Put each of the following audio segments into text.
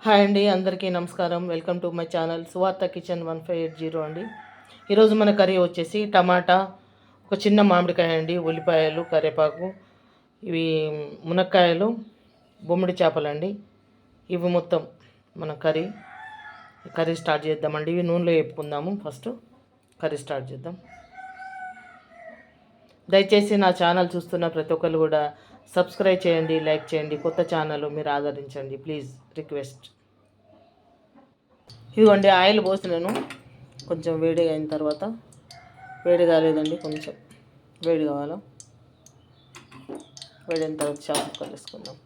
Hi అండి, అందరికీ నమస్కారం. వెల్కమ్ టు మై ఛానల్ సువార్త కిచెన్ 1580 అండి. ఈరోజు మన కర్రీ వచ్చేసి టమాటా, ఒక చిన్న మామిడికాయ అండి, ఉల్లిపాయలు, కరివేపాకు, ఇవి మునక్కాయలు, బొమ్మిడి చేపలండి. ఇవి మొత్తం మన కర్రీ స్టార్ట్ చేద్దామండి. ఇవి నూనెలో వేపుకుందాము. ఫస్ట్ కర్రీ స్టార్ట్ చేద్దాం. దయచేసి నా ఛానల్ చూస్తున్న ప్రతి ఒక్కరు కూడా సబ్స్క్రైబ్ చేయండి, లైక్ చేయండి. కొత్త ఛానల్ మీరు ఆదరించండి ప్లీజ్, రిక్వెస్ట్. ఇదిగోండి ఆయిల్ పోసినాను. కొంచెం వేడి అయిన తర్వాత, వేడి కాలేదండి, కొంచెం వేడి కావాలా. వేడి అయిన తర్వాత చేప ముక్కలు వేసుకుందాం.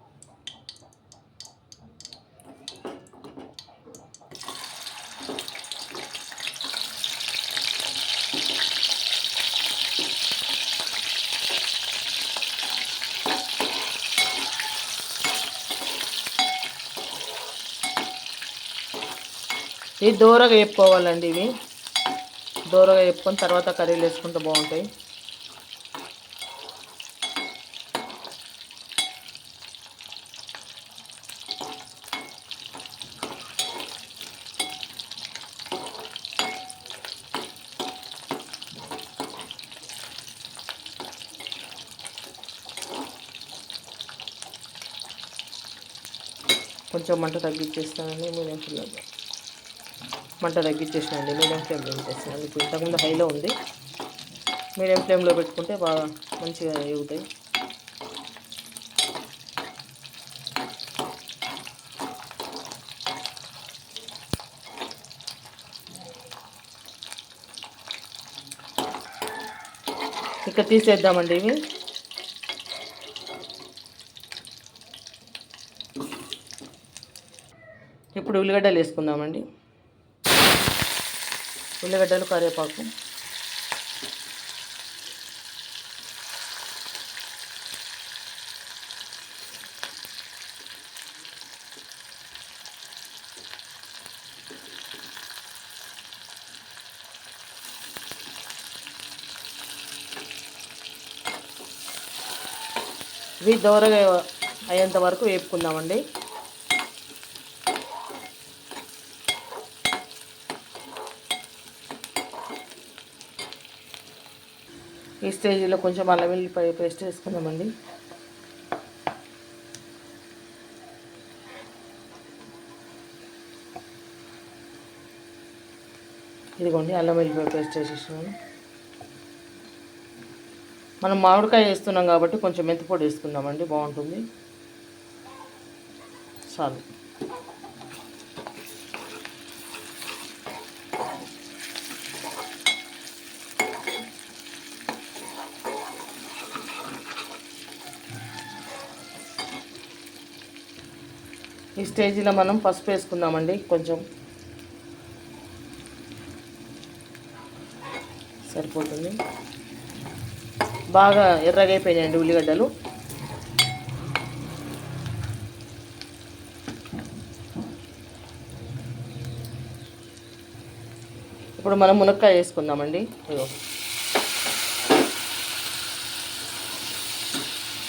ఇవి దూరగా వేపుకోవాలండి. ఇవి దూరగా వేపుకొని తర్వాత కర్రీలు వేసుకుంటే బాగుంటాయి. కొంచెం మంట తగ్గించేస్తానండి. మీడియం ఫ్లేమ్లో మంట తగ్గించేసినండి. మీడియం ఫ్లేమ్లో పెట్టేస్తాను. ఇప్పుడు ఇంతకుముందు హైలో ఉంది. మీడియం ఫ్లేమ్లో పెట్టుకుంటే బాగా మంచిగా ఎగుతాయి. ఇక తీసేద్దామండి. ఇవి ఇప్పుడు ఉల్లిగడ్డలు వేసుకుందామండి. ఉల్లిగడ్డలు, కరివేపాకు, ఇవి దోరగా అయ్యేంత వరకు వేపుకుందామండి. ఈ స్టేజ్లో కొంచెం అల్లం వెల్లిపాయ పేస్ట్ వేసుకుందామండి. ఇదిగోండి అల్లం వెల్లిపాయ పేస్ట్ వేసేసినాను. మనం మామిడికాయ వేస్తున్నాం కాబట్టి కొంచెం మెంతిపొడి వేసుకుందామండి, బాగుంటుంది. చాలు. ఈ స్టేజ్లో మనం పసుపు వేసుకుందామండి. కొంచెం సరిపోతుంది. బాగా ఎర్రగా అయిపోయినాయండి ఉల్లిగడ్డలు. ఇప్పుడు మనం మునక్కాయ వేసుకుందామండి. ఇదిగో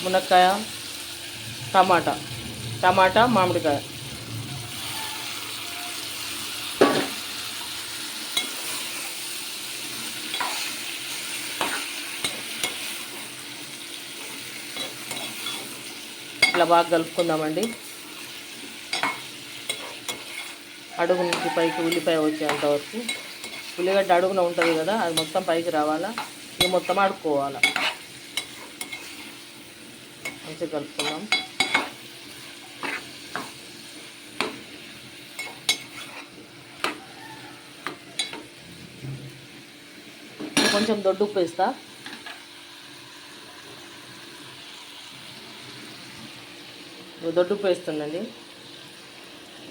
మునక్కాయ, టమాటా, మామిడికాయ. ఇట్లా బాగా కలుపుకుందామండి. అడుగు నుంచి పైకి ఉల్లిపాయ వచ్చేంత వరకు. ఉల్లిగడ్డ అడుగున ఉంటుంది కదా, అది మొత్తం పైకి రావాలా. ఇది మొత్తం అడుక్కోవాలా. మంచిగా కలుపుకుందాం. కొంచెం దొడ్డు ఉప్పు వేస్తా. దొడ్డు ఉప్పు వేస్తుందండి.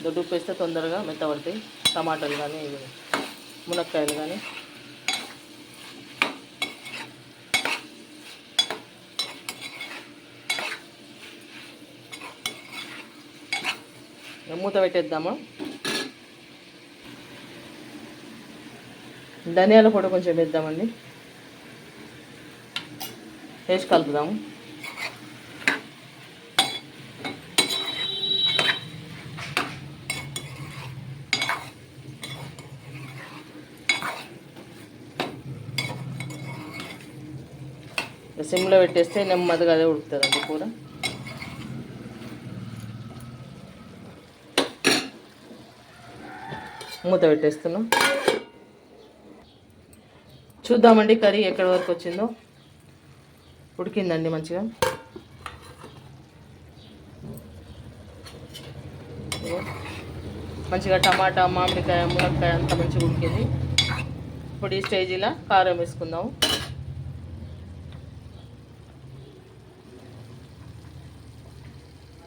దొడ్డు ఉప్పు వేస్తే తొందరగా మెత్తబడతాయి టమాటాలు కానీ మునక్కాయలు కానీ. మూత పెట్టేద్దాము. ధనియాల పొడి కొంచెం వేద్దామండి. వేసి కలుపుదాము. సిమ్లో పెట్టేస్తే నెమ్మదిగా అదే ఉడుకుతుందండి కూర. మూత పెట్టేస్తున్నాం. చూద్దామండి కర్రీ ఎక్కడి వరకు వచ్చిందో. ఉడికిందండి మంచిగా. మంచిగా టమాటా, మామిడికాయ, మునక్కాయ అంతా మంచిగా ఉడికింది. ఇప్పుడు ఈ స్టేజీలో కారం వేసుకుందాం.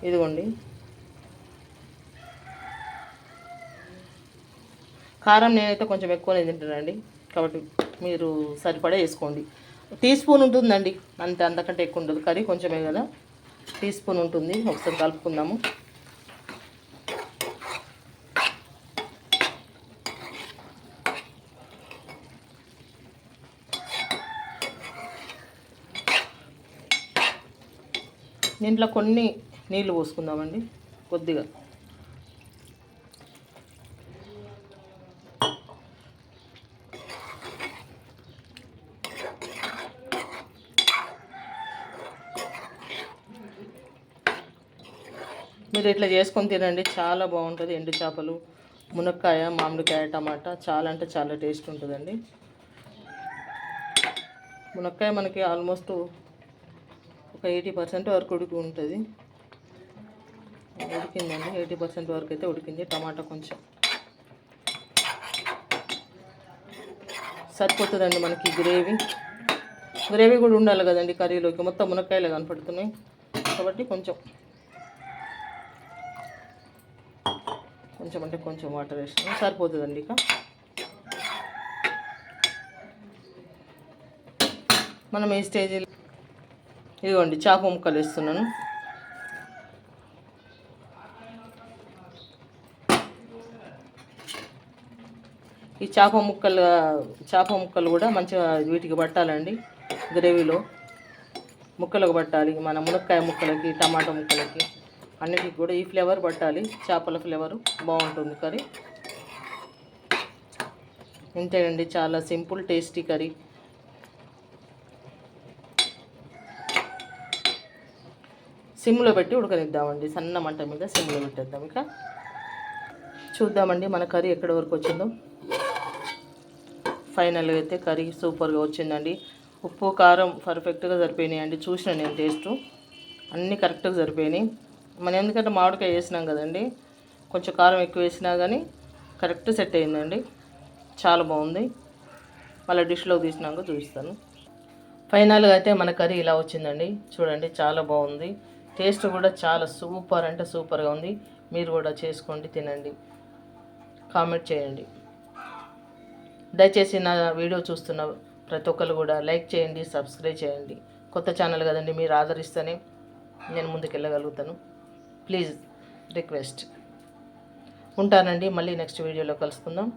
ఇదిగోండి కారం. నేనైతే కొంచెం ఎక్కువనే తింటానండి, కాబట్టి మీరు సరిపడా వేసుకోండి. టీ స్పూన్ ఉంటుందండి అంతే, అంతకంటే ఎక్కువ ఉండదు. కర్రీ కొంచెమే కదా, టీ స్పూన్ ఉంటుంది. ఒకసారి కలుపుకుందాము. దీంట్లో కొన్ని నీళ్ళు పోసుకుందామండి, కొద్దిగా. మీరు ఇట్లా చేసుకొని తినండి, చాలా బాగుంటుంది. ఎండు చేపలు, మునక్కాయ, మామిడికాయ, టమాటా చాలా అంటే చాలా టేస్ట్ ఉంటుందండి. మునక్కాయ మనకి ఆల్మోస్ట్ ఒక 80% వరకు ఉడికి ఉంటుంది. ఉడికిందండి, 80% వరకు అయితే ఉడికింది. టమాటా కొంచెం సరిపోతుందండి మనకి. గ్రేవీ కూడా ఉండాలి కదండి కర్రీలోకి. మొత్తం మునక్కాయలు కనపడుతున్నాయి కాబట్టి కొంచెం అంటే కొంచెం వాటర్ వేసినా సరిపోతుందండి. ఇక మనం ఈ స్టేజ్లో ఇదిగోండి చేప ముక్కలు వేస్తున్నాను. ఈ చేప ముక్కలు కూడా మంచిగా వీటికి పట్టాలండి, గ్రేవీలో ముక్కలకు పట్టాలి. మన మునక్కాయ ముక్కలకి, టమాటా ముక్కలకి అన్నిటికి కూడా ఈ ఫ్లేవర్ పట్టాలి. చేపల ఫ్లేవరు బాగుంటుంది కర్రీ. ఇంతేనండి, చాలా సింపుల్ టేస్టీ కర్రీ. సిమ్లో పెట్టి ఉడకనిద్దామండి, సన్న మంట మీద సిమ్లో పెట్టేద్దాం. ఇక చూద్దామండి మన కర్రీ ఎక్కడి వరకు వచ్చిందో. ఫైనల్గా అయితే కర్రీ సూపర్గా వచ్చిందండి. ఉప్పు కారం పర్ఫెక్ట్గా సరిపోయినాయండి. చూసిన నేను టేస్ట్ అన్నీ కరెక్ట్గా సరిపోయినాయి. మనం ఎందుకంటే మామిడికాయ వేసినాం కదండి, కొంచెం కారం ఎక్కువ వేసినా కానీ కరెక్ట్ సెట్ అయిందండి. చాలా బాగుంది. మళ్ళీ డిష్లోకి తీసినాక చూపిస్తాను. ఫైనల్గా అయితే మన కర్రీ ఇలా వచ్చిందండి. చూడండి చాలా బాగుంది. టేస్ట్ కూడా చాలా సూపర్ అంటే సూపర్గా ఉంది. మీరు కూడా చేసుకోండి, తినండి, కామెంట్ చేయండి. దయచేసి నా వీడియో చూస్తున్న ప్రతి ఒక్కరు కూడా లైక్ చేయండి, సబ్స్క్రైబ్ చేయండి. కొత్త ఛానల్ కదండి, మీరు ఆదరిస్తేనే నేను ముందుకెళ్ళగలుగుతాను. Please request. ఉంటానండి, మళ్ళీ నెక్స్ట్ వీడియోలో కలుసుకుందాం.